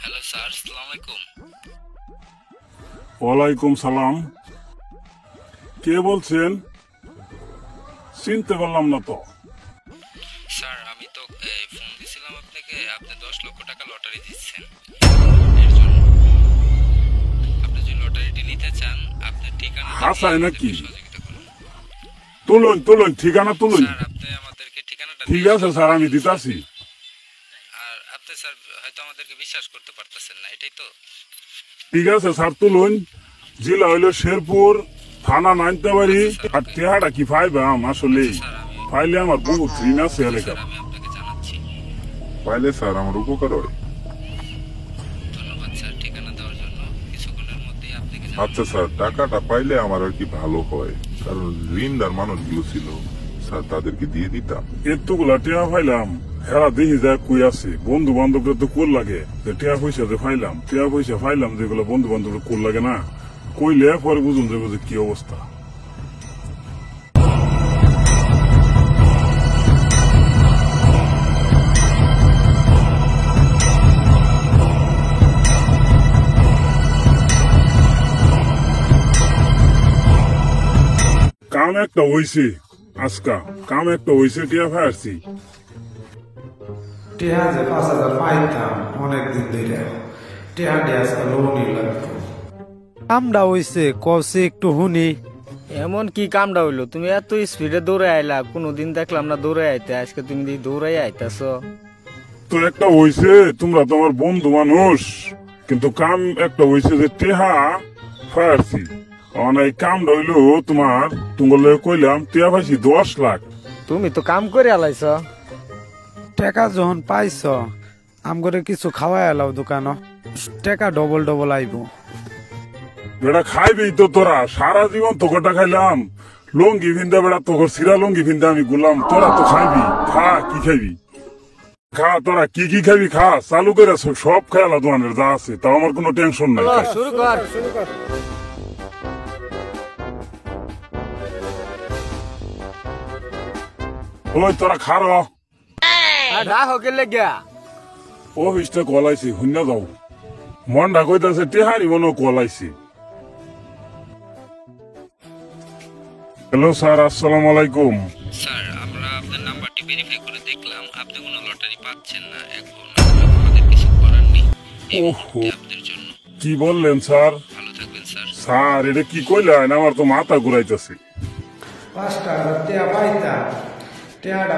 Hello sir, আসসালামু আলাইকুম। ওয়ালাইকুম সালাম। কে বলছেন? চিনতে পারলাম না তো। স্যার আমি তো ফোন দিছিলাম আপনাকে, আপনি 10 লক্ষ টাকা লটারি দিচ্ছেন। এর জন্য আপনি যে লটারিটি নিতে চান, আপনার ঠিকানা হাসায় নাকি? সহযোগিতা করুন। তুলুন ঠিকানা তুলুন। স্যার আপনি আমাদেরকে ঠিকানাটা ঠিক আছে স্যার, আমি দিতাছি। আর আপনি স্যার হয়তো আমাদেরকে বিশ্বাস করতে পারতেছেন না, এটাই তো। ঠিক আছে স্যার, তুলুন। জেলা হইল শেরপুর, থানা নাইন্তাবাড়ি। আর টেহাটা কি পাইবাম? আসলে স্যার পাইলে আমার বহুত ঋণ আছে এলাকা। আমি আপনাকে জানাচ্ছি। পাইলে স্যার আমার উপকার হয়। ধন্যবাদ স্যার ঠিকানা দেওয়ার জন্য। কিছুক্ষণের মধ্যেই আপনাকে আচ্ছা স্যার, টাকাটা পাইলে আমার আর কি ভালো হয়, কারণ ঋণদার মানুষগুলো ছিল স্যার, তাদেরকে দিয়ে দিতাম। এতগুলা টেহা পাইলাম, হেরা দেখি যায় কই আছে। বন্ধু বান্ধবরা তো কোল লাগে যে টেহা পয়সা যে পাইলাম যেগুলো বন্ধু বান্ধবরা কোল লাগে না, কইলে পরে বুঝুন যাবে যে কি অবস্থা। কাম একটা হইছে, আজকা কাম একটা হইছে, টিয়া ফায়ারছি। টিহা যে 5,000 পাইতাম অনেকদিন ধরে, টিহাটি আজকে লোনই লাগতো। কামটা হইছে কসে একটু হুনি। এমন কি কামটা হইলো? তুমি এত স্পিডে দৌড়ে আইলা, কোনোদিন দেখলাম না দৌড়ে আইতে, আজকে তুমি দৌড়াই আইতাছ। তো একটা হইছে, তোমরা তো আমার বন্ধু মানুষ, কিন্তু কাম একটা হইছে যে টেহা ফায়ারছি। এই কামটা হইলো তোমার, তোমার কইলাম টেহা পাইছি 10 লাখ। তুমি তো কাম করে আলাইছ। টাকা যখন পাইছ আমগরে কিছু খাওয়াই এলাও দোকান, টাকা ডবল ডবল আইব। বেটা খাইবি তো তোরা, সারা জীবন তোকটা খাইলাম। লঙ্গি ভিন্দা বেড়া, তোর সিরা লঙ্গি ভিন্দা আমি গুলাম, তোরা তো খাইবি। খা, কি খাইবি খা, তোরা কি খাইবি খা, চালু করে সব খেয়ালা দোকানের যা আছে, তাও আমার কোনো টেনশন নাই। শুরু কর। ওই তোরা খার রাখো কে লেগা? অফিসটা কলাইছি, শূন্য যাও। মনটা কইতাছে টেহারি মনে কলাইছি। হ্যালো স্যার, আসসালামু আলাইকুম। স্যার আমরা আপনার নাম্বারটি ভেরিফাই করে দেখলাম, আপনি কোনো লটারি পাচ্ছেন না। এখন আমাদের কিছু করার নেই এই মুহূর্তে আপনাদের জন্য। কি বললেন স্যার? ভালো থাকবেন স্যার। স্যার এটা কি কইলেন? আমার তো মাথা ঘুরাইতেছে। 5,000 টিহা পাইতাম, টিহাটা